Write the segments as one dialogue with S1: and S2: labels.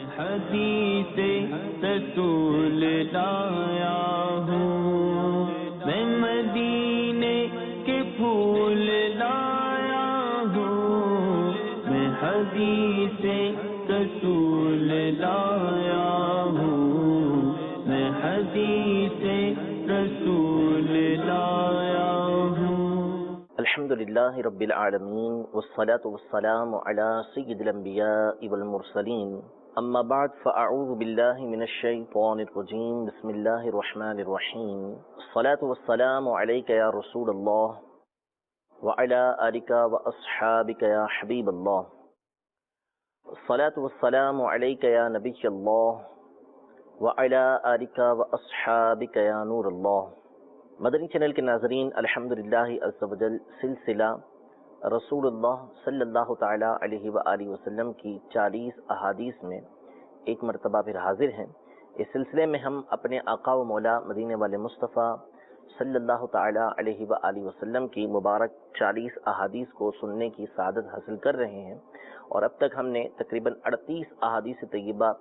S1: حدیث رسول لایا ہوں، میں مدینے کے پھول لایا ہوں، میں حدیث رسول لایا ہوں، میں حدیث رسول لایا ہوں۔
S2: الحمدللہ رب العالمین والصلاة والسلام علی سید الانبیاء والمرسلین، اما بعد فاعوذ باللہ من الشیطان الرجیم، بسم اللہ الرحمن الرحیم۔ الصلاة والسلام علیک یا رسول اللہ وعلی آلک واصحابک یا حبیب اللہ، الصلاة والسلام علیک یا نبی اللہ وعلی آلک واصحابک یا نور اللہ۔ مدنی چینل کے ناظرین، الحمدللہ عز و جل سلسلہ رسول اللہ صلی اللہ تعالی علیہ وآلہ وسلم کی 40 احادیث میں ایک مرتبہ پھر حاضر ہیں۔ اس سلسلے میں ہم اپنے آقا و مولا مدینے والے مصطفیٰ صلی اللہ تعالی علیہ وآلہ وسلم کی مبارک 40 احادیث کو سننے کی سعادت حاصل کر رہے ہیں، اور اب تک ہم نے تقریباً 38 احادیث طیبہ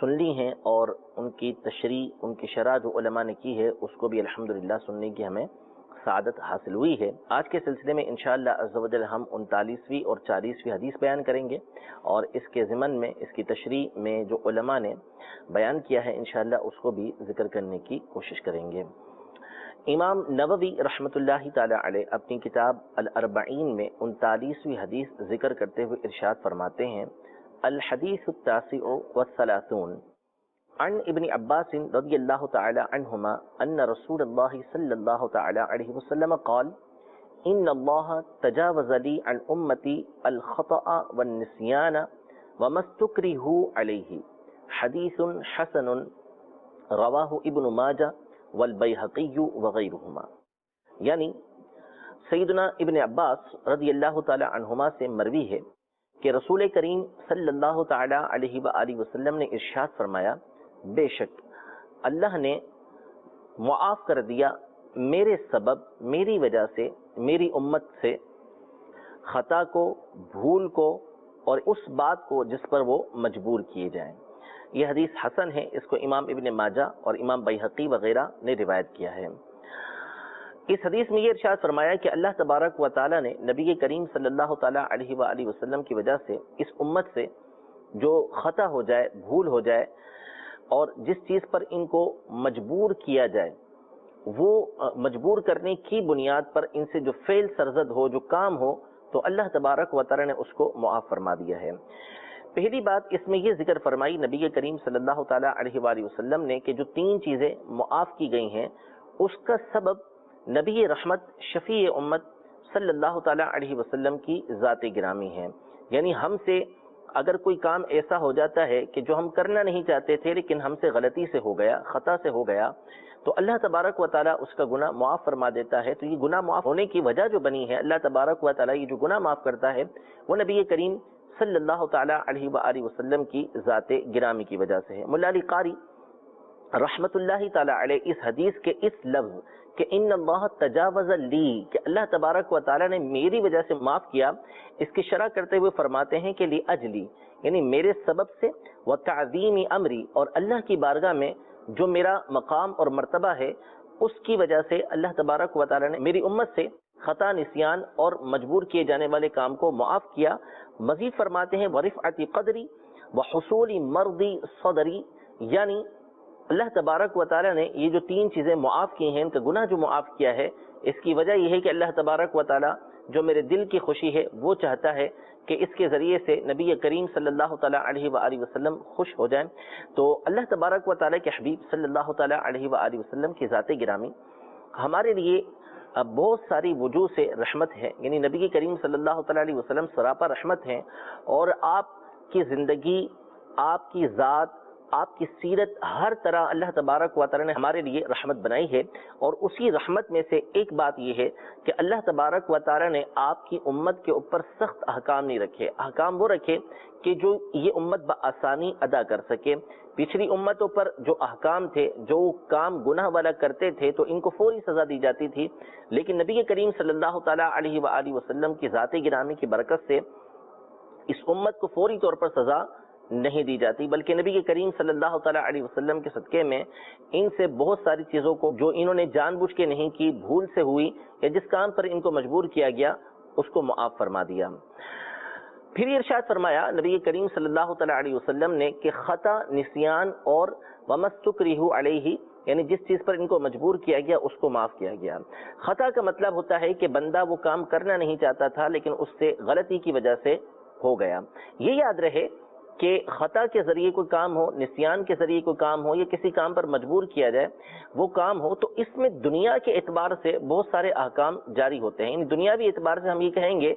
S2: سن لی ہیں، اور ان کی تشریح، ان کی شرح جو علماء نے کی ہے اس کو بھی الحمدللہ سننے کی ہمیں سعادت حاصل ہوئی ہے۔ آج کے سلسلے میں انشاءاللہ عز و جل ہم 39ویں اور 40ویں حدیث بیان کریں گے، اور اس کے ضمن میں اس کی تشریح میں جو علماء نے بیان کیا ہے انشاءاللہ اس کو بھی ذکر کرنے کی کوشش کریں گے۔ امام نووی رحمۃ اللہ تعالی علیہ اپنی کتاب الاربعین میں 39ویں حدیث ذکر کرتے ہوئے ارشاد فرماتے ہیں: الحدیث التاسع والثلاثون عن ابن عباس رضی اللہ تعالی عنہما ان رسول اللہ صلی اللہ تعالی علیہ وسلم قال: ان اللہ تجاوز لی عن امتی الخطأ والنسیان وما استکرہوا علیہ، حدیث حسن رواہ ابن ماجہ والبیہقی وغیرہما۔ یعنی سیدنا ابن عباس رضی اللہ تعالی عنہما سے مروی ہے کہ رسول کریم صلی اللہ تعالی علیہ وآلہ وسلم نے ارشاد فرمایا: بے شک اللہ نے معاف کر دیا میرے سبب، میری وجہ سے، میری امت سے خطا کو، بھول کو، اور اس بات کو جس پر وہ مجبور کیے جائیں۔ یہ حدیث حسن ہے، اس کو امام ابن ماجہ اور امام بیہقی وغیرہ نے روایت کیا ہے۔ اس حدیث میں یہ ارشاد فرمایا کہ اللہ تبارک و تعالی نے نبی کریم صلی اللہ تعالی علیہ وآلہ وسلم کی وجہ سے اس امت سے جو خطا ہو جائے، بھول ہو جائے، اور جس چیز پر ان کو مجبور کیا جائے، وہ مجبور کرنے کی بنیاد پر ان سے جو فعل سرزد ہو، جو کام ہو، تو اللہ تبارک و تعالی نے اس کو معاف فرما دیا ہے۔ پہلی بات اس میں یہ ذکر فرمائی نبی کریم صلی اللہ تعالی علیہ وآلہ وسلم نے کہ جو 3 چیزیں معاف کی گئی ہیں اس کا سبب نبی رحمت شفیع امت صلی اللہ تعالی علیہ وسلم کی ذات گرامی ہے۔ یعنی ہم سے اگر کوئی کام ایسا ہو جاتا ہے کہ جو ہم کرنا نہیں چاہتے تھے لیکن ہم سے غلطی سے ہو گیا، خطا سے ہو گیا، تو اللہ تبارک و تعالیٰ اس کا گناہ معاف فرما دیتا ہے۔ تو یہ گناہ معاف ہونے کی وجہ جو بنی ہے، اللہ تبارک و تعالیٰ یہ جو گناہ معاف کرتا ہے وہ نبی کریم صلی اللہ تعالی علیہ وآلہ وسلم کی ذات گرامی کی وجہ سے ہے۔ مولا علی قاری رحمت اللہ تعالی علیہ اس حدیث کے اس لفظ کہ ان اللہ تجاوز لی، کہ اللہ تبارک و تعالی نے میری وجہ سے معاف کیا، اس کی شرح کرتے ہوئے فرماتے ہیں کہ لی اجلی، یعنی میرے سبب سے، و تعظیم امری، اور اللہ کی بارگاہ میں جو میرا مقام اور مرتبہ ہے اس کی وجہ سے اللہ تبارک و تعالی نے میری امت سے خطا، نسیان اور مجبور کیے جانے والے کام کو معاف کیا۔ مزید فرماتے ہیں ورفعت قدری وحصول مرضی صدری، یعنی اللہ تبارک و تعالی نے یہ جو 3 چیزیں معاف کی ہیں، ان کا گناہ جو معاف کیا ہے، اس کی وجہ یہ ہے کہ اللہ تبارک و تعالی جو میرے دل کی خوشی ہے وہ چاہتا ہے کہ اس کے ذریعے سے نبی کریم صلی اللہ تعالی علیہ وآلہ وسلم خوش ہو جائیں۔ تو اللہ تبارک و تعالی کے حبیب صلی اللہ تعالی علیہ وآلہ وسلم کی ذات گرامی ہمارے لیے بہت ساری وجوہ سے رحمت ہے، یعنی نبی کریم صلی اللہ تعالی علیہ وسلم سراپا رحمت ہیں، اور آپ کی زندگی، آپ کی ذات، آپ کی سیرت، ہر طرح اللہ تبارک و تعالی نے ہمارے لیے رحمت بنائی ہے۔ اور اسی رحمت میں سے ایک بات یہ ہے کہ اللہ تبارک و تعالی نے آپ کی امت کے اوپر سخت احکام نہیں رکھے، احکام وہ رکھے کہ جو یہ امت بآسانی ادا کر سکے۔ پچھلی امتوں پر جو احکام تھے، جو کام گناہ والا کرتے تھے تو ان کو فوری سزا دی جاتی تھی، لیکن نبی کریم صلی اللہ تعالیٰ علیہ وآلہ وسلم کی ذات گرامی کی برکت سے اس امت کو فوری طور پر سزا نہیں دی جاتی، بلکہ نبی کریم صلی اللہ تعالیٰ علیہ وسلم کے صدقے میں ان سے بہت ساری چیزوں کو جو انہوں نے جان بوجھ کے نہیں کی، بھول سے ہوئی یا جس کام پر ان کو مجبور کیا گیا، اس کو معاف فرما دیا۔ پھر یہ ارشاد فرمایا نبی کریم صلی اللہ تعالیٰ علیہ وسلم نے کہ خطا، نسیان اور وَمَسْتُكْرِهُ عَلَيْهِ، یعنی جس چیز پر ان کو مجبور کیا گیا اس کو معاف کیا گیا۔ خطا کا مطلب ہوتا ہے کہ بندہ وہ کام کرنا نہیں چاہتا تھا لیکن اس سے غلطی کی وجہ سے ہو گیا۔ یہ یاد رہے کہ خطا کے ذریعے کوئی کام ہو، نسیان کے ذریعے کوئی کام ہو یا کسی کام پر مجبور کیا جائے وہ کام ہو، تو اس میں دنیا کے اعتبار سے بہت سارے احکام جاری ہوتے ہیں۔ یعنی دنیاوی اعتبار سے ہم یہ کہیں گے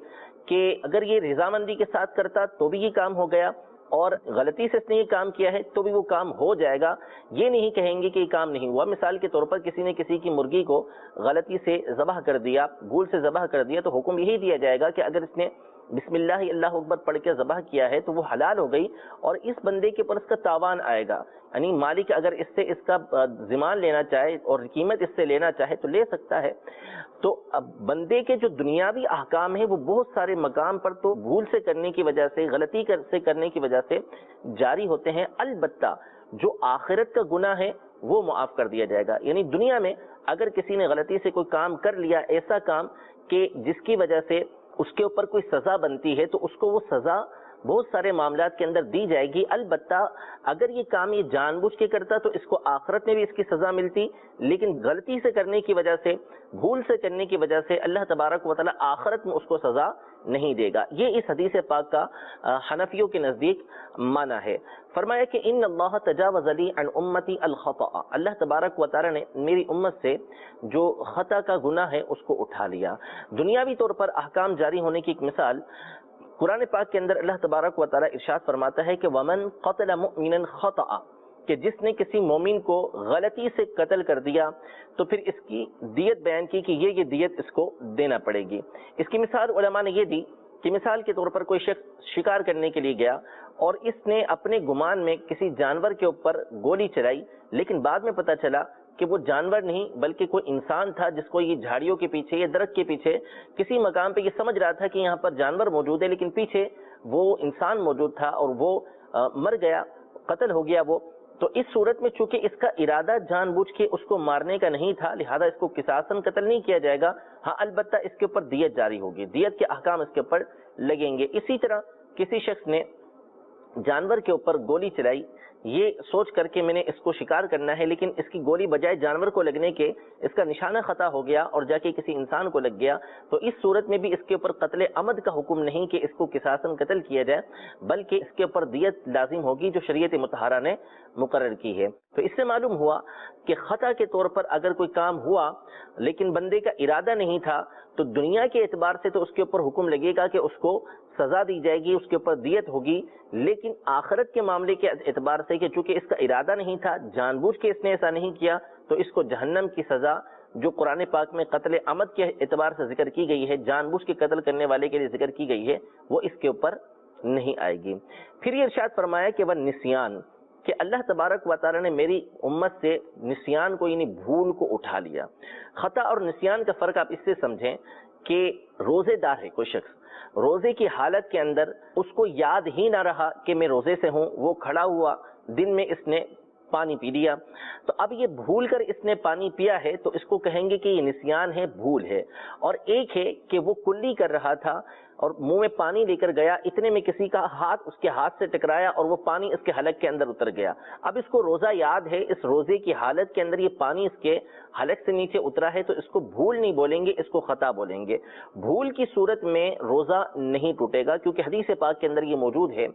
S2: کہ اگر یہ رضامندی کے ساتھ کرتا تو بھی یہ کام ہو گیا، اور غلطی سے اس نے یہ کام کیا ہے تو بھی وہ کام ہو جائے گا، یہ نہیں کہیں گے کہ یہ کام نہیں ہوا۔ مثال کے طور پر کسی نے کسی کی مرغی کو غلطی سے ذبح کر دیا، بھول سے ذبح کر دیا، تو حکم یہی دیا جائے گا کہ اگر اس نے بسم اللہ اللہ اکبر پڑھ کے ذبح کیا ہے تو وہ حلال ہو گئی، اور اس بندے کے اوپر اس کا تاوان آئے گا۔ یعنی مالک اگر اس سے اس کا ضمان لینا چاہے اور قیمت اس سے لینا چاہے تو لے سکتا ہے۔ تو اب بندے کے جو دنیاوی احکام ہیں وہ بہت سارے مقام پر تو بھول سے کرنے کی وجہ سے، غلطی سے کرنے کی وجہ سے جاری ہوتے ہیں، البتہ جو آخرت کا گناہ ہے وہ معاف کر دیا جائے گا۔ یعنی دنیا میں اگر کسی نے غلطی سے کوئی کام کر لیا، ایسا کام کہ جس کی وجہ سے اس کے اوپر کوئی سزا بنتی ہے، تو اس کو وہ سزا بہت سارے معاملات کے اندر دی جائے گی۔ البتہ اگر یہ کام یہ جان بوجھ کے کرتا تو اس کو آخرت میں بھی اس کی سزا ملتی، لیکن غلطی سے کرنے کی وجہ سے، بھول سے کرنے کی وجہ سے اللہ تبارک و تعالی آخرت میں اس کو سزا نہیں دے گا۔ یہ اس حدیث پاک کا حنفیوں کے نزدیک معنی ہے۔ فرمایا کہ ان اللہ تجاوز لی عن امتی الخطأ، اللہ تبارک و تعالی نے میری امت سے جو خطا کا گناہ ہے اس کو اٹھا لیا۔ دنیاوی طور پر احکام جاری ہونے کی ایک مثال قرآن پاک کے اندر اللہ تبارک و تعالی ارشاد فرماتا ہے کہ وَمَنْ قَتَلَ مُؤْمِنًا خَطَأً، کہ جس نے کسی مومن کو غلطی سے قتل کر دیا تو پھر اس کی دیت بیان کی کہ یہ دیت اس کو دینا پڑے گی۔ اس کی مثال علماء نے یہ دی کہ مثال کے طور پر کوئی شخص شکار کرنے کے لیے گیا اور اس نے اپنے گمان میں کسی جانور کے اوپر گولی چلائی، لیکن بعد میں پتہ چلا کہ وہ جانور نہیں بلکہ کوئی انسان تھا جس کو یہ جھاڑیوں کے پیچھے یا درخت کے پیچھے کسی مقام پہ یہ سمجھ رہا تھا کہ یہاں پر جانور موجود ہے، لیکن پیچھے وہ انسان موجود تھا اور وہ مر گیا، قتل ہو گیا وہ۔ تو اس صورت میں چونکہ اس کا ارادہ جان بوجھ کے اس کو مارنے کا نہیں تھا، لہذا اس کو قصاصاً قتل نہیں کیا جائے گا، ہاں البتہ اس کے اوپر دیت جاری ہوگی، دیت کے احکام اس کے اوپر لگیں گے۔ اسی طرح کسی شخص نے جانور کے اوپر گولی چلائی، یہ سوچ کر کے میں نے اس کو شکار کرنا ہے، لیکن اس کی گولی بجائے جانور کو لگنے کے اس کا نشانہ خطا ہو گیا اور جا کے کسی انسان کو لگ گیا، تو اس صورت میں بھی اس کے اوپر قتل عمد کا حکم نہیں کہ اس کو قصاصاً قتل کیا جائے، بلکہ اس کے اوپر دیت لازم ہوگی جو شریعت مطہرہ نے مقرر کی ہے۔ تو اس سے معلوم ہوا کہ خطا کے طور پر اگر کوئی کام ہوا لیکن بندے کا ارادہ نہیں تھا تو دنیا کے اعتبار سے تو اس کے اوپر حکم لگے گا کہ اس کو سزا دی جائے گی، اس کے اوپر دیت ہوگی، لیکن آخرت کے معاملے کے اعتبار سے کہ چونکہ اس کا ارادہ نہیں تھا، جان بوجھ کے اس نے ایسا نہیں کیا، تو اس کو جہنم کی سزا جو قرآن پاک میں قتل عمد کے اعتبار سے ذکر کی گئی ہے، جان بوجھ کے قتل کرنے والے کے لیے ذکر کی گئی ہے، وہ اس کے اوپر نہیں آئے گی۔ پھر یہ ارشاد فرمایا کہ وہ نسیان، کہ اللہ تبارک و تعالی نے میری امت سے نسیان کو یعنی بھول کو اٹھا لیا۔ خطا اور نسیان کا فرق آپ اس سے سمجھیں کہ روزے دار ہے کوئی شخص، روزے کی حالت کے اندر اس کو یاد ہی نہ رہا کہ میں روزے سے ہوں، وہ کھڑا ہوا، دن میں اس نے پانی پی لیا، تو اب یہ بھول کر اس نے پانی پیا ہے تو اس کو کہیں گے کہ یہ نسیان ہے، بھول ہے۔ اور ایک ہے کہ وہ کلی کر رہا تھا اور منہ میں پانی لے کر گیا، اتنے میں کسی کا ہاتھ اس کے ہاتھ سے ٹکرایا اور وہ پانی اس کے حلق کے اندر اتر گیا، اب اس کو روزہ یاد ہے، اس روزے کی حالت کے اندر یہ پانی اس کے حلق سے نیچے اترا ہے، تو اس کو بھول نہیں بولیں گے، اس کو خطا بولیں گے۔ بھول کی صورت میں روزہ نہیں ٹوٹے گا، کیونکہ حدیث پاک کے اندر یہ موجود ہے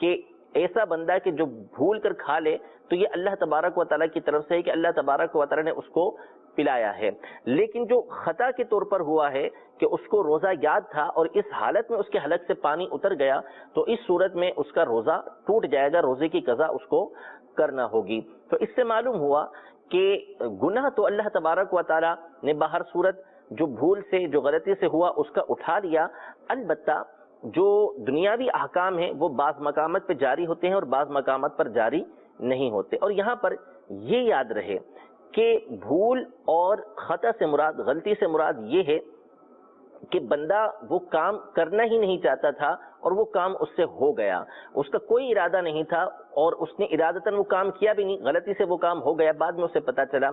S2: کہ ایسا بندہ کہ جو بھول کر کھا لے تو یہ اللہ تبارک و تعالیٰ کی طرف سے ہے کہ اللہ تبارک و تعالیٰ نے اس کو پلایا ہے، لیکن جو خطا کے طور پر ہوا ہے کہ اس کو روزہ یاد تھا اور اس حالت میں اس کے حلق سے پانی اتر گیا، تو اس صورت میں اس کا روزہ ٹوٹ جائے گا، روزے کی قضا اس کو کرنا ہوگی۔ تو اس سے معلوم ہوا کہ گناہ تو اللہ تبارک و تعالیٰ نے باہر صورت جو بھول سے، جو غلطی سے ہوا اس کا اٹھا لیا، البتہ جو دنیاوی احکام ہیں وہ بعض مقامات پہ جاری ہوتے ہیں اور بعض مقامات پر جاری نہیں ہوتے۔ اور یہاں پر یہ یاد رہے کہ بھول اور خطا سے مراد، غلطی سے مراد یہ ہے کہ بندہ وہ کام کرنا ہی نہیں چاہتا تھا اور وہ کام اس سے ہو گیا، اس کا کوئی ارادہ نہیں تھا اور اس نے ارادتاً وہ کام کیا بھی نہیں، غلطی سے وہ کام ہو گیا، بعد میں اسے پتا چلا۔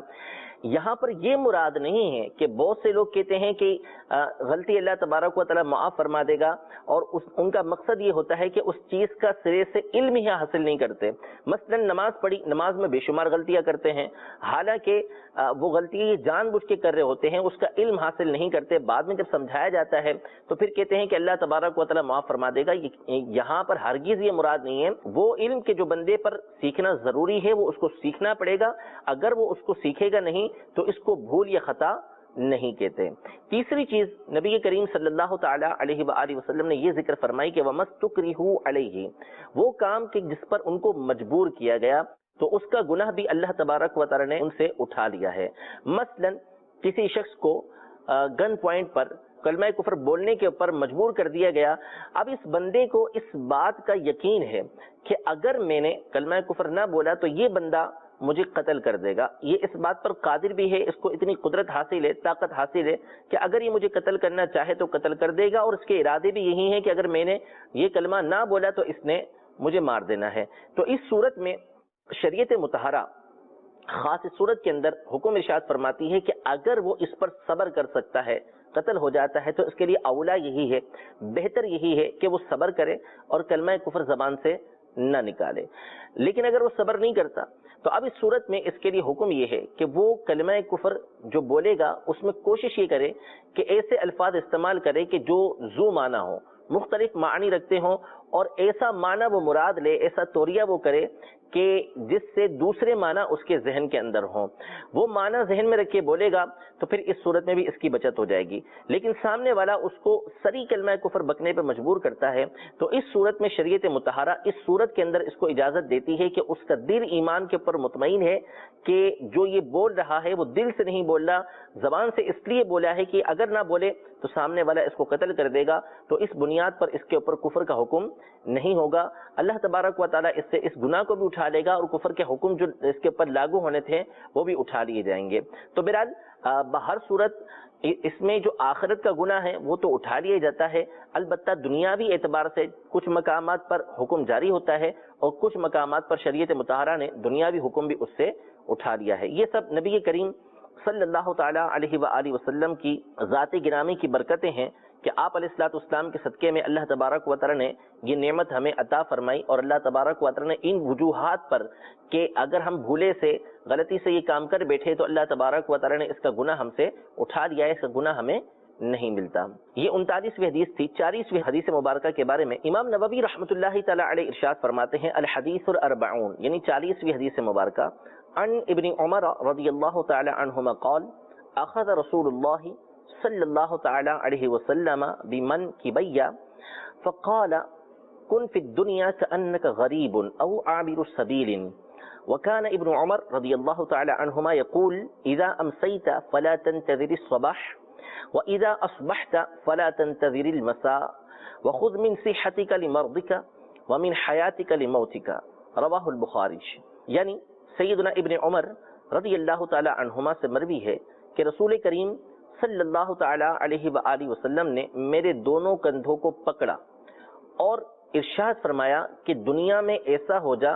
S2: یہاں پر یہ مراد نہیں ہے کہ بہت سے لوگ کہتے ہیں کہ غلطی اللہ تبارک و تعالیٰ معاف فرما دے گا، اور ان کا مقصد یہ ہوتا ہے کہ اس چیز کا سرے سے علم ہی حاصل نہیں کرتے۔ مثلا نماز پڑھی، نماز میں بے شمار غلطیاں کرتے ہیں، حالانکہ وہ غلطیاں یہ جان بوجھ کے کر رہے ہوتے ہیں، اس کا علم حاصل نہیں کرتے، بعد میں جب سمجھایا جاتا ہے تو پھر کہتے ہیں کہ اللہ تبارک و تعالیٰ معاف فرما دے گا۔ یہاں پر ہرگز یہ مراد نہیں ہے۔ وہ علم کے جو بندے پر سیکھنا ضروری ہے وہ اس کو سیکھنا پڑے گا، اگر وہ اس کو سیکھے گا نہیں تو اس کو بھول یا خطا نہیں کہتے۔ تیسری چیز نبی کریم صلی اللہ تعالی علیہ وآلہ وسلم نے یہ ذکر فرمائی کہ وَمَسْتُكْرِهُ عَلَيْهِ، وہ کام کہ جس پر ان کو مجبور کیا گیا تو اس کا گناہ بھی اللہ تبارک و تعالی نے ان سے اٹھا لیا ہے۔ مثلا کسی شخص کو گن پوائنٹ پر کلمہ کفر بولنے کے اوپر مجبور کر دیا گیا، اب اس بندے کو اس بات کا یقین ہے کہ اگر میں نے کلمہ کفر نہ بولا تو یہ بندہ مجھے قتل کر دے گا، یہ اس بات پر قادر بھی ہے، اس کو اتنی قدرت حاصل ہے، طاقت حاصل ہے کہ اگر یہ مجھے قتل کرنا چاہے تو قتل کر دے گا، اور اس کے ارادے بھی یہی ہیں کہ اگر میں نے یہ کلمہ نہ بولا تو اس نے مجھے مار دینا ہے۔ تو اس صورت میں شریعت مطہرہ خاص اس صورت کے اندر حکم ارشاد فرماتی ہے کہ اگر وہ اس پر صبر کر سکتا ہے، قتل ہو جاتا ہے، تو اس کے لیے اولا یہی ہے، بہتر یہی ہے کہ وہ صبر کرے اور کلمہ کفر زبان سے نہ نکالے۔ لیکن اگر وہ صبر نہیں کرتا تو اب اس صورت میں اس کے لیے حکم یہ ہے کہ وہ کلمہ کفر جو بولے گا اس میں کوشش یہ کرے کہ ایسے الفاظ استعمال کرے کہ جو ذو معنی ہو، مختلف معنی رکھتے ہوں، اور ایسا معنی وہ مراد لے، ایسا توریہ وہ کرے کہ جس سے دوسرے معنی اس کے ذہن کے اندر ہوں۔ وہ معنی ذہن میں رکھ کے بولے گا تو پھر اس صورت میں بھی اس کی بچت ہو جائے گی۔ لیکن سامنے والا اس کو صریح کلمہ کفر بکنے پہ مجبور کرتا ہے تو اس صورت میں شریعت مطہرہ اس صورت کے اندر اس کو اجازت دیتی ہے کہ اس کا دل ایمان کے اوپر مطمئن ہے کہ جو یہ بول رہا ہے وہ دل سے نہیں بول رہا، زبان سے اس لیے بولا ہے کہ اگر نہ بولے تو سامنے والا اس کو قتل کر دے گا، تو اس بنیاد پر اس کے اوپر کفر کا حکم نہیں ہوگا۔ اللہ تبارک و تعالیٰ اس سے اس گناہ کو بھی اٹھا لے گا اور کفر کے حکم جو اس کے اوپر لاگو ہونے تھے وہ بھی اٹھا لیے جائیں گے۔ تو بہرحال بہر صورت اس میں جو آخرت کا گناہ ہے وہ تو اٹھا لیا جاتا ہے، البتہ دنیاوی اعتبار سے کچھ مقامات پر حکم جاری ہوتا ہے اور کچھ مقامات پر شریعت مطہرہ نے دنیاوی حکم بھی اس سے اٹھا لیا ہے۔ یہ سب نبی کریم صلی اللہ تعالی علیہ وآلہ وسلم کی ذات گرامی کی برکتیں ہیں کہ آپ علیہ الصلوۃ والسلام کے صدقے میں اللہ تبارک و تعالی نے یہ نعمت ہمیں عطا فرمائی، اور اللہ تبارک و تعالی نے ان وجوہات پر کہ اگر ہم بھولے سے غلطی سے یہ کام کر بیٹھے تو اللہ تبارک و تعالی نے اس کا گناہ ہم سے اٹھا لیا ہے، اس کا گناہ ہمیں نہیں ملتا۔ یہ 39ویں حدیث تھی۔ 40ویں حدیث مبارکہ کے بارے میں امام نووی رحمۃ اللہ تعالی علیہ ارشاد فرماتے ہیں الحدیث الاربعون، یعنی 40ویں حدیث مبارکہ، عن ابن عمر رضی اللہ تعالی عنہما قال اخذ رسول اللہ صلی اللہ تعالی علیہ وسلم بمنکبی فقال كن في الدنيا كأنك غريب أو عابر سبيل، وكان ابن عمر رضي الله تعالى عنهما يقول إذا أمسيت فلا تنتظر الصباح وإذا أصبحت فلا تنتظر المساء وخذ من صحتك لمرضك ومن حياتك لموتك، رواه البخاری۔ یعنی سیدنا ابن عمر رضی اللہ تعالی عنہما سے مروی ہے کہ رسول کریم صلی اللہ تعالی علیہ وآلہ وسلم نے میرے دونوں کندھوں کو پکڑا اور ارشاد فرمایا کہ دنیا میں ایسا ہو جا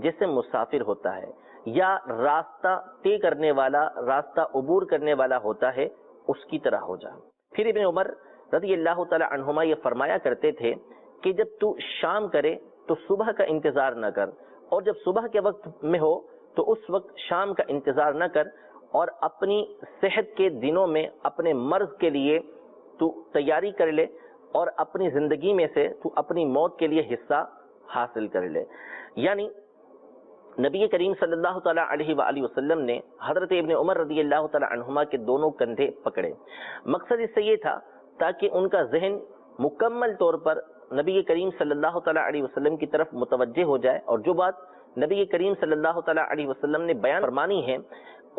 S2: جیسے مسافر ہوتا ہے، یا راستہ طے کرنے والا، راستہ عبور کرنے والا ہوتا ہے، اس کی طرح ہو جا۔ پھر ابن عمر رضی اللہ تعالی عنہما یہ فرمایا کرتے تھے کہ جب تو شام کرے تو صبح کا انتظار نہ کر، اور جب صبح کے وقت میں ہو تو اس وقت شام کا انتظار نہ کر، اور اپنی صحت کے دنوں میں اپنے مرض کے لیے تو تیاری کر لے، اور اپنی زندگی میں سے تو اپنی موت کے لیے حصہ حاصل کر لے۔ یعنی نبی کریم صلی اللہ تعالیٰ علیہ وآلہ وسلم نے حضرت ابن عمر رضی اللہ تعالیٰ عنہما کے دونوں کندھے پکڑے۔ مقصد اس سے یہ تھا تاکہ ان کا ذہن مکمل طور پر نبی کریم صلی اللہ تعالیٰ علیہ وسلم کی طرف متوجہ ہو جائے، اور جو بات نبی کریم صلی اللہ تعالیٰ علیہ وسلم نے بیان فرمانی ہے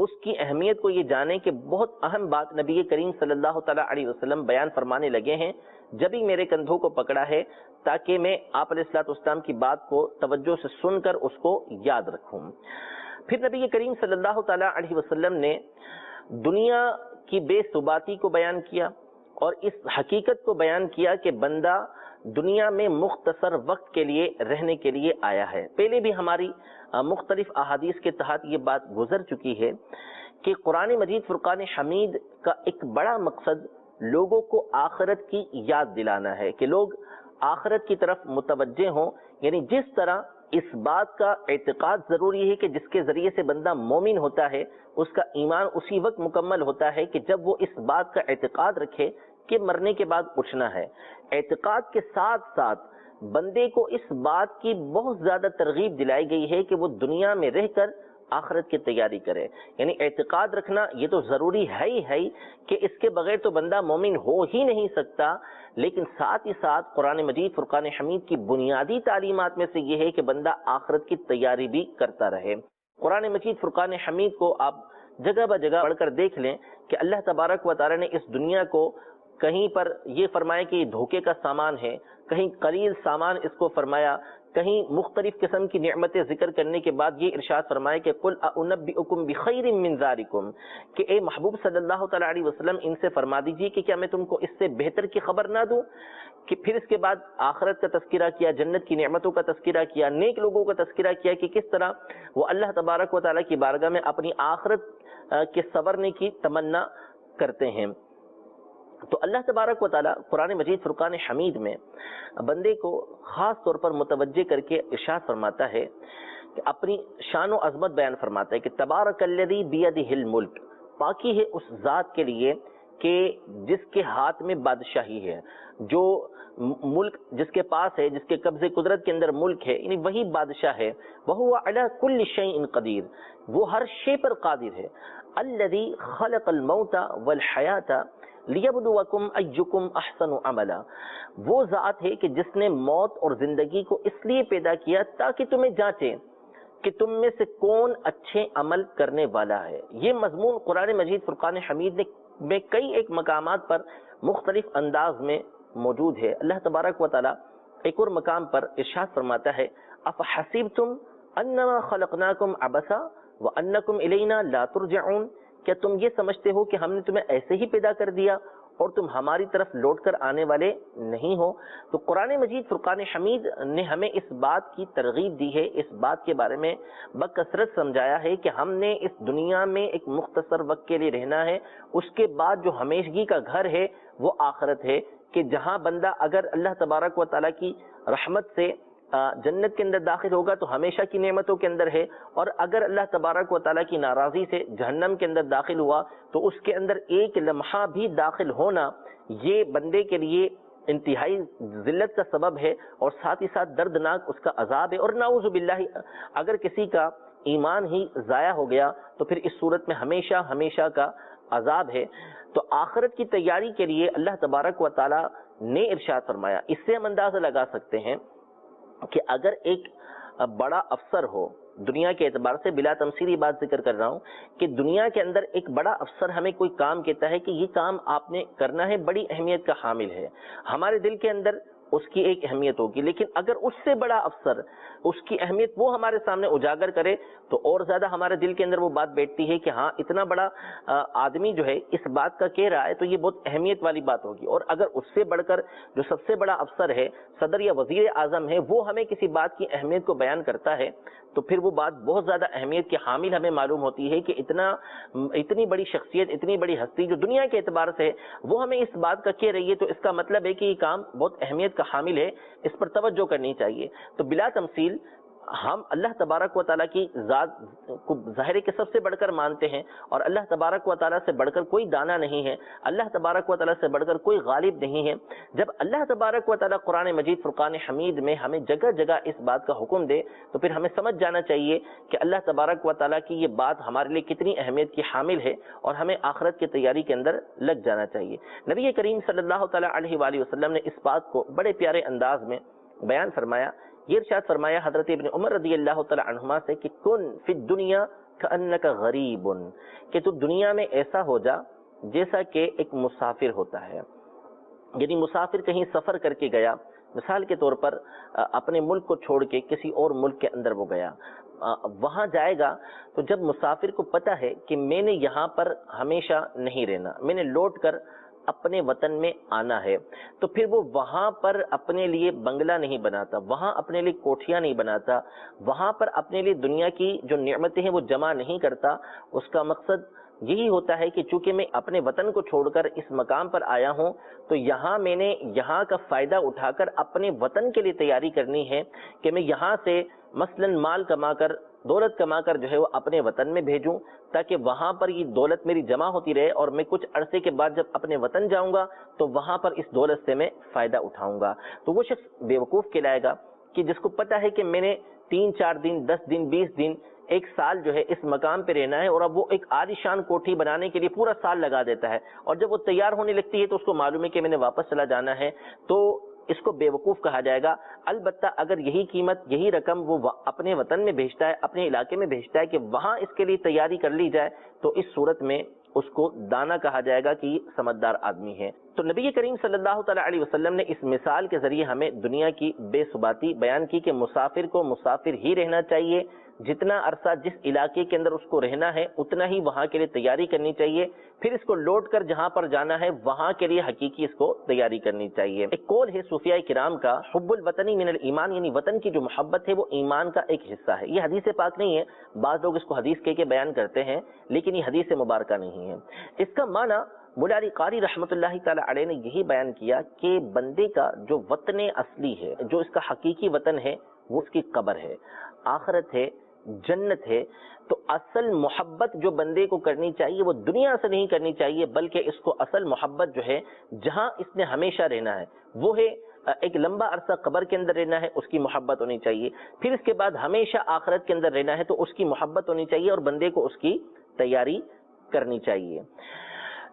S2: اس کی اہمیت کو یہ جانیں کہ بہت اہم بات نبی کریم صلی اللہ تعالیٰ علیہ وسلم بیان فرمانے لگے ہیں، جب ہی میرے کندھوں کو پکڑا ہے تاکہ میں آپ علیہ الصلوۃ والسلام کی بات کو توجہ سے سن کر اس کو یاد رکھوں۔ پھر نبی کریم صلی اللہ تعالیٰ علیہ وسلم نے دنیا کی بے ثباتی کو بیان کیا اور اس حقیقت کو بیان کیا کہ بندہ دنیا میں مختصر وقت کے لیے رہنے کے لیے آیا ہے۔ پہلے بھی ہماری مختلف احادیث کے تحت یہ بات گزر چکی ہے کہ قرآن مجید فرقان حمید کا ایک بڑا مقصد لوگوں کو آخرت کی یاد دلانا ہے، کہ لوگ آخرت کی طرف متوجہ ہوں۔ یعنی جس طرح اس بات کا اعتقاد ضروری ہے کہ جس کے ذریعے سے بندہ مومن ہوتا ہے، اس کا ایمان اسی وقت مکمل ہوتا ہے کہ جب وہ اس بات کا اعتقاد رکھے کہ مرنے کے بعد اٹھنا ہے۔ اعتقاد کے ساتھ ساتھ بندے کو اس بات کی بہت زیادہ ترغیب دلائی گئی ہے کہ وہ دنیا میں رہ کر آخرت کی تیاری کرے۔ یعنی اعتقاد رکھنا یہ تو ضروری ہے ہی کہ اس کے بغیر تو بندہ مومن ہو ہی نہیں سکتا، لیکن ساتھ ہی ساتھ قرآن مجید فرقان حمید کی بنیادی تعلیمات میں سے یہ ہے کہ بندہ آخرت کی تیاری بھی کرتا رہے۔ قرآن مجید فرقان حمید کو آپ جگہ بہ جگہ پڑھ کر دیکھ لیں کہ اللہ تبارک و تعالی نے اس دنیا کو کہیں پر یہ فرمایا کہ یہ دھوکے کا سامان ہے، کہیں قلیل سامان اس کو فرمایا، کہیں مختلف قسم کی نعمتیں ذکر کرنے کے بعد یہ ارشاد فرمایا کہ قل انبئکم بخیر من ذالکم، کہ اے محبوب صلی اللہ تعالی علیہ وسلم ان سے فرما دیجیے کہ کیا میں تم کو اس سے بہتر کی خبر نہ دوں۔ کہ پھر اس کے بعد آخرت کا تذکرہ کیا، جنت کی نعمتوں کا تذکرہ کیا، نیک لوگوں کا تذکرہ کیا کہ کس طرح وہ اللہ تبارک و تعالی کی بارگاہ میں اپنی آخرت کے سنورنے کی تمنا کرتے ہیں۔ تو اللہ تبارک و تعالی قرآن مجید فرقان حمید میں بندے کو خاص طور پر متوجہ کر کے ارشاد فرماتا ہے کہ اپنی شان و عظمت بیان فرماتا ہے کہ تبارک الذی بیدہ الملک، پاکی ہے اس ذات کے لیے کہ جس کے ہاتھ میں بادشاہی ہے، جو ملک جس کے پاس ہے، جس کے قبضے قدرت کے اندر ملک ہے، یعنی وہی بادشاہ ہے۔ وہو علی کل شیء قدیر، وہ ہر شے پر قادر ہے۔ الذی خلق الموت والحیات لیبلوکم ایکم احسن عملا، وہ ذات ہے کہ جس نے موت اور زندگی کو اس لیے پیدا کیا تاکہ تمہیں جانچے کہ تم میں سے کون اچھے عمل کرنے والا ہے۔ یہ مضمون قرآن مجید فرقان حمید میں کئی ایک مقامات پر مختلف انداز میں موجود ہے۔ اللہ تبارک و تعالی ایک اور مقام پر ارشاد فرماتا ہے افحسبتم انما خلقناکم عبثا وانکم الینا لا ترجعون، کیا تم یہ سمجھتے ہو کہ ہم نے تمہیں ایسے ہی پیدا کر دیا اور تم ہماری طرف لوٹ کر آنے والے نہیں ہو؟ تو قرآن مجید فرقان حمید نے ہمیں اس بات کی ترغیب دی ہے، اس بات کے بارے میں بکثرت سمجھایا ہے کہ ہم نے اس دنیا میں ایک مختصر وقت کے لیے رہنا ہے، اس کے بعد جو ہمیشگی کا گھر ہے وہ آخرت ہے، کہ جہاں بندہ اگر اللہ تبارک و تعالیٰ کی رحمت سے جنت کے اندر داخل ہوگا تو ہمیشہ کی نعمتوں کے اندر ہے، اور اگر اللہ تبارک و تعالیٰ کی ناراضی سے جہنم کے اندر داخل ہوا تو اس کے اندر ایک لمحہ بھی داخل ہونا یہ بندے کے لیے انتہائی ذلت کا سبب ہے، اور ساتھ ہی ساتھ دردناک اس کا عذاب ہے۔ اور نعوذ باللہ اگر کسی کا ایمان ہی ضائع ہو گیا تو پھر اس صورت میں ہمیشہ ہمیشہ کا عذاب ہے۔ تو آخرت کی تیاری کے لیے اللہ تبارک و تعالیٰ نے ارشاد فرمایا۔ اس سے ہم اندازہ لگا سکتے ہیں کہ اگر ایک بڑا افسر ہو، دنیا کے اعتبار سے بلا تمثیلی بات ذکر کر رہا ہوں کہ دنیا کے اندر ایک بڑا افسر ہمیں کوئی کام کہتا ہے کہ یہ کام آپ نے کرنا ہے، بڑی اہمیت کا حامل ہے، ہمارے دل کے اندر اس کی ایک اہمیت ہوگی، لیکن اگر اس سے بڑا افسر اس کی اہمیت وہ ہمارے سامنے اجاگر کرے تو اور زیادہ ہمارے دل کے اندر وہ بات بیٹھتی ہے کہ ہاں اتنا بڑا آدمی جو ہے اس بات کا کہہ رہا ہے تو یہ بہت اہمیت والی بات ہوگی۔ اور اگر اس سے بڑھ کر جو سب سے بڑا افسر ہے، صدر یا وزیر اعظم ہے، وہ ہمیں کسی بات کی اہمیت کو بیان کرتا ہے تو پھر وہ بات بہت زیادہ اہمیت کی حامل ہمیں معلوم ہوتی ہے کہ اتنی بڑی شخصیت، اتنی بڑی ہستی جو دنیا کے اعتبار سے وہ ہمیں اس بات کا کہہ رہی ہے، تو اس کا مطلب ہے کہ یہ کام بہت اہمیت کا حامل ہے، اس پر توجہ کرنی چاہیے۔ تو بلا تمثیل ہم اللہ تبارک و تعالیٰ کی ذات کو ظاہر ہے کہ سب سے بڑھ کر مانتے ہیں، اور اللہ تبارک و تعالیٰ سے بڑھ کر کوئی دانا نہیں ہے، اللہ تبارک و تعالیٰ سے بڑھ کر کوئی غالب نہیں ہے۔ جب اللہ تبارک و تعالیٰ قرآن مجید فرقان حمید میں ہمیں جگہ جگہ اس بات کا حکم دے تو پھر ہمیں سمجھ جانا چاہیے کہ اللہ تبارک و تعالیٰ کی یہ بات ہمارے لیے کتنی اہمیت کی حامل ہے، اور ہمیں آخرت کی تیاری کے اندر لگ جانا چاہیے۔ نبی کریم صلی اللہ تعالیٰ علیہ وآلہ وسلم نے اس بات کو بڑے پیارے انداز میں بیان فرمایا۔ یہ ارشاد فرمایا حضرت ابن عمر رضی اللہ تعالی عنہما سے کہ کن فی الدنیا کأنک غریب، کہ تو دنیا میں ایسا ہو جا جیسا کہ ایک مسافر ہوتا ہے۔ یعنی مسافر کہیں سفر کر کے گیا، مثال کے طور پر اپنے ملک کو چھوڑ کے کسی اور ملک کے اندر وہ گیا، وہاں جائے گا تو جب مسافر کو پتہ ہے کہ میں نے یہاں پر ہمیشہ نہیں رہنا، میں نے لوٹ کر اپنے وطن میں آنا ہے تو پھر وہ وہاں پر اپنے لیے بنگلہ نہیں بناتا، وہاں اپنے لیے کوٹھیاں نہیں بناتا، وہاں پر اپنے لیے دنیا کی جو نعمتیں ہیں وہ جمع نہیں کرتا۔ اس کا مقصد یہی ہوتا ہے کہ چونکہ میں اپنے وطن کو چھوڑ کر اس مقام پر آیا ہوں تو یہاں میں نے یہاں کا فائدہ اٹھا کر اپنے وطن کے لیے تیاری کرنی ہے کہ میں یہاں سے مثلا مال کما کر، دولت کما کر جو ہے وہ اپنے وطن میں بھیجوں، تاکہ وہاں پر یہ دولت میری جمع ہوتی رہے اور میں کچھ عرصے کے بعد جب اپنے وطن جاؤں گا تو وہاں پر اس دولت سے میں فائدہ اٹھاؤں گا۔ تو وہ شخص بیوقوف کہلائے گا کہ جس کو پتہ ہے کہ میں نے 3-4 دن، 10 دن، 20 دن، 1 سال جو ہے اس مقام پہ رہنا ہے، اور اب وہ ایک عالی شان کوٹھی بنانے کے لیے پورا سال لگا دیتا ہے، اور جب وہ تیار ہونے لگتی ہے تو اس کو معلوم ہے کہ میں نے واپس چلا جانا ہے، تو اس کو بیوقوف کہا جائے گا۔ البتہ اگر یہی قیمت، یہی رقم وہ اپنے وطن میں بھیجتا ہے، اپنے علاقے میں بھیجتا ہے کہ وہاں اس کے لیے تیاری کر لی جائے، تو اس صورت میں اس کو دانا کہا جائے گا کہ یہ سمجھدار آدمی ہے۔ تو نبی کریم صلی اللہ تعالیٰ علیہ وسلم نے اس مثال کے ذریعے ہمیں دنیا کی بے ثباتی بیان کی کہ مسافر کو مسافر ہی رہنا چاہیے، جتنا عرصہ جس علاقے کے اندر اس کو رہنا ہے اتنا ہی وہاں کے لیے تیاری کرنی چاہیے، پھر اس کو لوٹ کر جہاں پر جانا ہے وہاں کے لیے حقیقی اس کو تیاری کرنی چاہیے۔ ایک قول ہے صوفیاء کرام کا، حب الوطنی من الایمان، یعنی وطن کی جو محبت ہے وہ ایمان کا ایک حصہ ہے۔ یہ حدیث پاک نہیں ہے، بعض لوگ اس کو حدیث کہہ کے بیان کرتے ہیں لیکن یہ حدیث مبارکہ نہیں ہے۔ اس کا معنی مولا علی قاری رحمۃ اللہ تعالی علیہ نے یہی بیان کیا کہ بندے کا جو وطن اصلی ہے، جو اس کا حقیقی وطن ہے، وہ اس کی قبر ہے، آخرت ہے، جنت ہے۔ تو اصل محبت جو بندے کو کرنی چاہیے وہ دنیا سے نہیں کرنی چاہیے، بلکہ اس کو اصل محبت جو ہے جہاں اس نے ہمیشہ رہنا ہے وہ ہے ایک لمبا عرصہ قبر کے اندر رہنا ہے، اس کی محبت ہونی چاہیے، پھر اس کے بعد ہمیشہ آخرت کے اندر رہنا ہے تو اس کی محبت ہونی چاہیے اور بندے کو اس کی تیاری کرنی چاہیے۔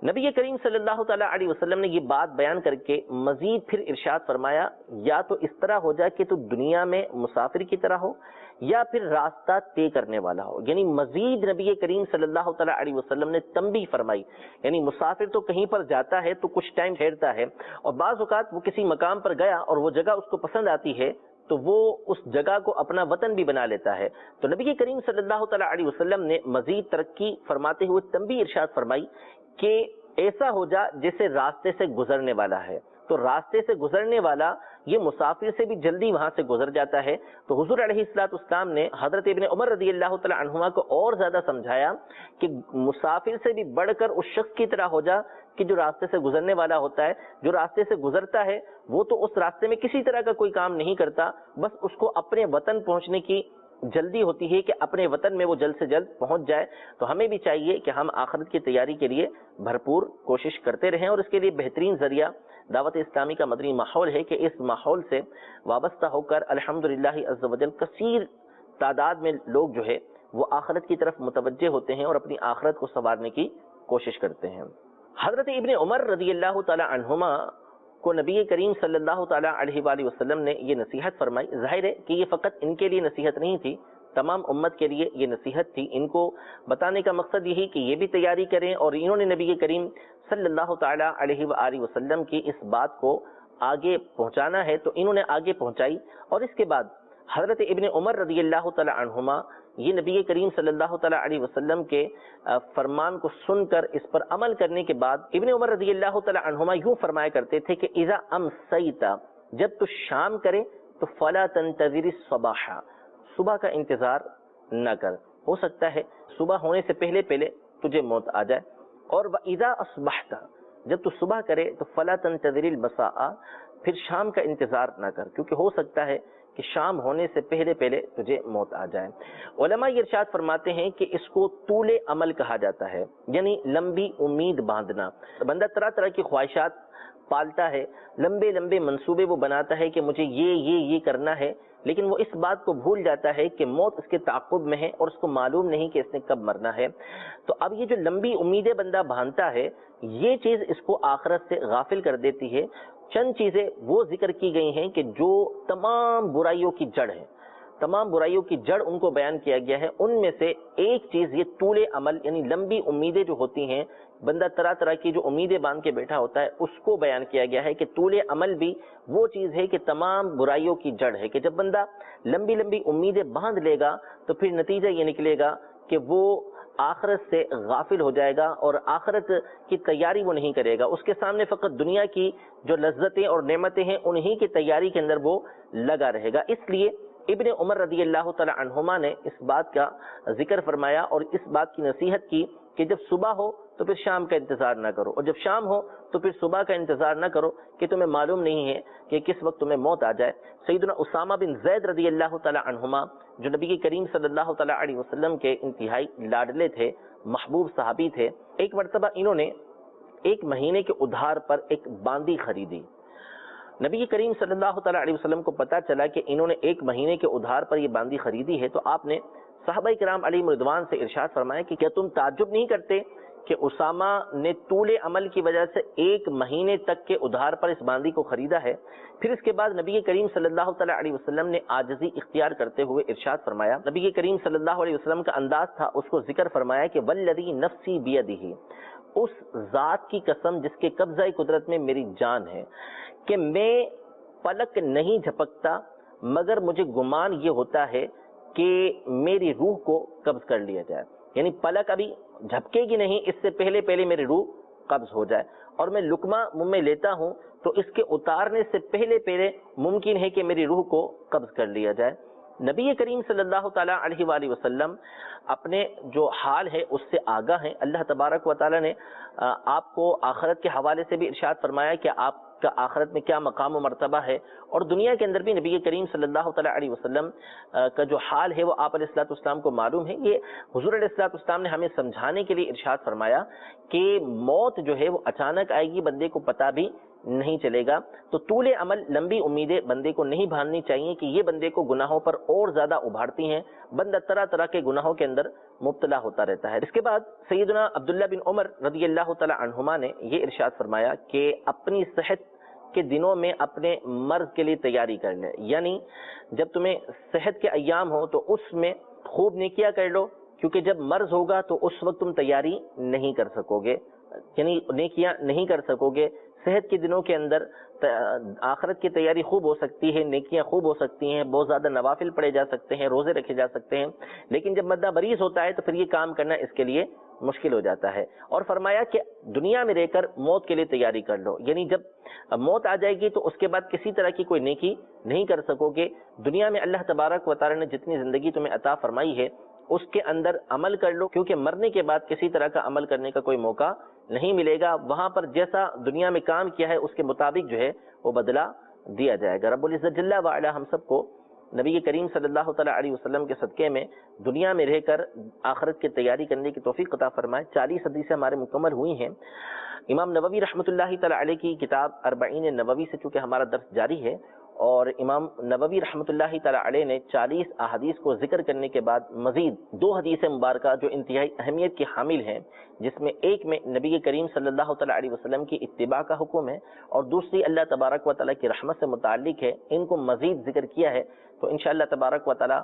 S2: نبی کریم صلی اللہ تعالیٰ علیہ وسلم نے یہ بات بیان کر کے مزید پھر ارشاد فرمایا، یا تو اس طرح ہو جائے کہ تو دنیا میں مسافر کی طرح ہو، یا پھر راستہ طے کرنے والا ہو۔ یعنی مزید نبی کریم صلی اللہ تعالیٰ علیہ وسلم نے تنبیہ فرمائی، یعنی مسافر تو کہیں پر جاتا ہے تو کچھ ٹائم ٹھہرتا ہے، اور بعض اوقات وہ کسی مقام پر گیا اور وہ جگہ اس کو پسند آتی ہے تو وہ اس جگہ کو اپنا وطن بھی بنا لیتا ہے۔ تو نبی کریم صلی اللہ تعالیٰ علیہ وسلم نے مزید ترقی فرماتے ہوئے تنبیہ ارشاد فرمائی کہ ایسا ہو جا جیسے راستے سے گزرنے والا ہے، تو راستے سے گزرنے والا یہ مسافر سے بھی جلدی وہاں سے گزر جاتا ہے۔ تو حضور علیہ الصلوۃ والسلام نے حضرت ابن عمر رضی اللہ تعالی عنہما کو اور زیادہ سمجھایا کہ مسافر سے بھی بڑھ کر اس شخص کی طرح ہو جا کہ جو راستے سے گزرنے والا ہوتا ہے، جو راستے سے گزرتا ہے وہ تو اس راستے میں کسی طرح کا کوئی کام نہیں کرتا، بس اس کو اپنے وطن پہنچنے کی جلدی ہوتی ہے کہ اپنے وطن میں وہ جلد سے جلد پہنچ جائے۔ تو ہمیں بھی چاہیے کہ ہم آخرت کی تیاری کے لیے بھرپور کوشش کرتے رہیں، اور اس کے لیے بہترین ذریعہ دعوت اسلامی کا مدنی ماحول ہے کہ اس ماحول سے وابستہ ہو کر الحمدللہ عز و جل کثیر تعداد میں لوگ جو ہے وہ آخرت کی طرف متوجہ ہوتے ہیں اور اپنی آخرت کو سنوارنے کی کوشش کرتے ہیں۔ حضرت ابن عمر رضی اللہ تعالی عنہما کو نبی کریم صلی اللہ تعالیٰ علیہ وآلہ وسلم نے یہ نصیحت فرمائی۔ ظاہر ہے کہ یہ فقط ان کے لیے نصیحت نہیں تھی، تمام امت کے لیے یہ نصیحت تھی۔ ان کو بتانے کا مقصد یہی کہ یہ بھی تیاری کریں، اور انہوں نے نبی کریم صلی اللہ تعالیٰ علیہ وآلہ وسلم کی اس بات کو آگے پہنچانا ہے تو انہوں نے آگے پہنچائی۔ اور اس کے بعد حضرت ابن عمر رضی اللہ تعالیٰ عنہما یہ نبی کریم صلی اللہ تعالیٰ علیہ وسلم کے فرمان کو سن کر اس پر عمل کرنے کے بعد ابن عمر رضی اللہ تعالیٰ عنہما یوں فرمایا کرتے تھے کہ اذا امسیت، جب تو شام کرے تو فلا تنتظر الصباح، صبح کا انتظار نہ کر، ہو سکتا ہے صبح ہونے سے پہلے پہلے تجھے موت آ جائے۔ اور وَإِذَا أَصْبَحْتَ، جب تو صبح کرے تو فلا تنتظر المساء، پھر شام کا انتظار نہ کر، کیونکہ ہو سکتا ہے کہ شام ہونے سے پہلے پہلے تجھے موت آ جائے۔ علماء یہ ارشاد فرماتے ہیں کہ اس کو طول عمل کہا جاتا ہے، یعنی لمبی امید باندھنا۔ بندہ طرح طرح کی خواہشات پالتا ہے، لمبے لمبے منصوبے وہ بناتا ہے کہ مجھے یہ کرنا ہے، لیکن وہ اس بات کو بھول جاتا ہے کہ موت اس کے تعاقب میں ہے اور اس کو معلوم نہیں کہ اس نے کب مرنا ہے۔ تو اب یہ جو لمبی امیدیں بندہ باندھتا ہے، یہ چیز اس کو آخرت سے غافل کر دیتی ہے۔ چند چیزیں وہ ذکر کی گئی ہیں کہ جو تمام برائیوں کی جڑ ہے، تمام برائیوں کی جڑ ان کو بیان کیا گیا ہے۔ ان میں سے ایک چیز یہ طول عمل، یعنی لمبی امیدیں جو ہوتی ہیں، بندہ طرح طرح کی جو امیدیں باندھ کے بیٹھا ہوتا ہے، اس کو بیان کیا گیا ہے کہ طول عمل بھی وہ چیز ہے کہ تمام برائیوں کی جڑ ہے، کہ جب بندہ لمبی لمبی امیدیں باندھ لے گا تو پھر نتیجہ یہ نکلے گا کہ وہ آخرت سے غافل ہو جائے گا اور آخرت کی تیاری وہ نہیں کرے گا. اس کے سامنے فقط دنیا کی جو لذتیں اور نعمتیں ہیں انہی کی تیاری کے اندر وہ لگا رہے گا. اس لیے ابن عمر رضی اللہ تعالی عنہما نے اس بات کا ذکر فرمایا اور اس بات کی نصیحت کی کہ جب صبح ہو تو پھر شام کا انتظار نہ کرو، اور جب شام ہو تو پھر صبح کا انتظار نہ کرو کہ تمہیں معلوم نہیں ہے کہ کس وقت تمہیں موت آ جائے. سیدنا اسامہ بن زید رضی اللہ تعالی عنہما جو نبی کریم صلی اللہ تعالی علیہ وسلم کے انتہائی لاڈلے تھے، محبوب صحابی تھے، ایک مرتبہ انہوں نے 1 مہینے کے ادھار پر ایک باندی خریدی. نبی کریم صلی اللہ تعالی علیہ وسلم کو پتا چلا کہ انہوں نے 1 مہینے کے ادھار پر یہ باندی خریدی ہے، تو آپ نے صحابہ کرام علیہم رضوان سے ارشاد فرمایا کہ کیا تم تعجب نہیں کرتے کہ اسامہ نے طول عمل کی وجہ سے 1 مہینے تک کے ادھار پر اس باندی کو خریدا ہے؟ پھر اس کے بعد نبی کریم صلی اللہ تعالی علیہ وسلم نے عاجزی اختیار کرتے ہوئے ارشاد فرمایا. نبی کریم صلی اللہ علیہ وسلم کا انداز تھا، اس کو ذکر فرمایا کہ والذی نفسی بیدہ، اس ذات کی قسم جس کے قبضہ قدرت میں میری جان ہے کہ میں پلک نہیں جھپکتا مگر مجھے گمان یہ ہوتا ہے کہ میری روح کو قبض کر لیا جائے. یعنی پلک ابھی جھپکے گی نہیں، اس سے پہلے میری روح قبض ہو جائے، اور میں لقمہ منہ میں لیتا ہوں تو اس کے اتارنے سے پہلے ممکن ہے کہ میری روح کو قبض کر لیا جائے. نبی کریم صلی اللہ تعالیٰ علیہ وآلہ وسلم اپنے جو حال ہے اس سے آگاہ ہیں. اللہ تبارک و تعالیٰ نے آپ کو آخرت کے حوالے سے بھی ارشاد فرمایا کہ آپ کا آخرت میں کیا مقام و مرتبہ ہے، اور دنیا کے اندر بھی نبی کریم صلی اللہ تعالیٰ علیہ وسلم کا جو حال ہے وہ آپ علیہ الصلوۃ والسلام کو معلوم ہے. یہ حضور علیہ الصلوۃ والسلام نے ہمیں سمجھانے کے لیے ارشاد فرمایا کہ موت جو ہے وہ اچانک آئے گی، بندے کو پتہ بھی نہیں چلے گا. تو طول عمل، لمبی امیدیں بندے کو نہیں باندھنی چاہیے کہ یہ بندے کو گناہوں پر اور زیادہ ابھارتی ہیں، بندہ طرح طرح کے گناہوں کے اندر مبتلا ہوتا رہتا ہے. اس کے بعد سیدنا عبداللہ بن عمر رضی اللہ تعالی عنہما نے یہ ارشاد فرمایا کہ اپنی صحت کے دنوں میں اپنے مرض کے لیے تیاری کر لیں. یعنی جب تمہیں صحت کے ایام ہو تو اس میں خوب نیکیاں کر لو، کیونکہ جب مرض ہوگا تو اس وقت تم تیاری نہیں کر سکو گے، یعنی نیکیاں نہیں کر سکو گے. صحت کے دنوں کے اندر آخرت کی تیاری خوب ہو سکتی ہے، نیکیاں خوب ہو سکتی ہیں، بہت زیادہ نوافل پڑھے جا سکتے ہیں، روزے رکھے جا سکتے ہیں، لیکن جب بندہ مریض ہوتا ہے تو پھر یہ کام کرنا اس کے لیے مشکل ہو جاتا ہے. اور فرمایا کہ دنیا میں رہ کر موت کے لیے تیاری کر لو، یعنی جب موت آ جائے گی تو اس کے بعد کسی طرح کی کوئی نیکی نہیں کر سکو گے. دنیا میں اللہ تبارک و تعالی نے جتنی زندگی تمہیں عطا فرمائی ہے اس کے اندر عمل کر لو، کیونکہ مرنے کے بعد کسی طرح کا عمل کرنے کا کوئی موقع نہیں ملے گا. وہاں پر جیسا دنیا میں کام کیا ہے اس کے مطابق جو ہے وہ بدلہ دیا جائے گا. رب العزت جل وعلا ہم سب کو نبی کریم صلی اللہ تعالیٰ علیہ وسلم کے صدقے میں دنیا میں رہ کر آخرت کی تیاری کرنے کی توفیق عطا فرمائے. 40 حدیثیں ہمارے مکمل ہوئی ہیں. امام نووی رحمۃ اللہ تعالیٰ علیہ کی کتاب 40 نووی سے چونکہ ہمارا درس جاری ہے، اور امام نووی رحمۃ اللہ تعالیٰ علیہ نے 40 احادیث کو ذکر کرنے کے بعد مزید 2 حدیث مبارکہ جو انتہائی اہمیت کی حامل ہیں، جس میں ایک میں نبی کریم صلی اللہ تعالیٰ علیہ وسلم کی اتباع کا حکم ہے اور دوسری اللہ تبارک و تعالیٰ کی رحمت سے متعلق ہے، ان کو مزید ذکر کیا ہے. تو انشاءاللہ تبارک و تعالیٰ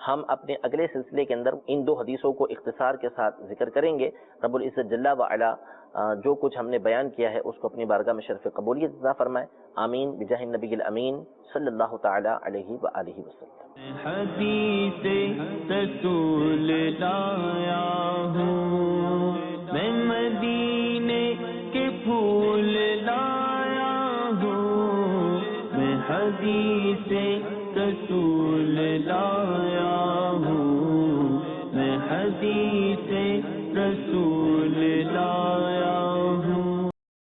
S2: ہم اپنے اگلے سلسلے کے اندر ان 2 حدیثوں کو اختصار کے ساتھ ذکر کریں گے. رب العزت جل وعلا جو کچھ ہم نے بیان کیا ہے اس کو اپنی بارگاہ میں شرف قبولیت عطا فرمائے. آمین بجاہ النبی الامین صلی اللہ تعالی علیہ وآلہ وسلم.
S1: حدیث رسول لایا ہوں میں، مدینے کے پھول لایا ہوں میں، حدیث رسول لایا ہوں میں، حدیث رسول لایا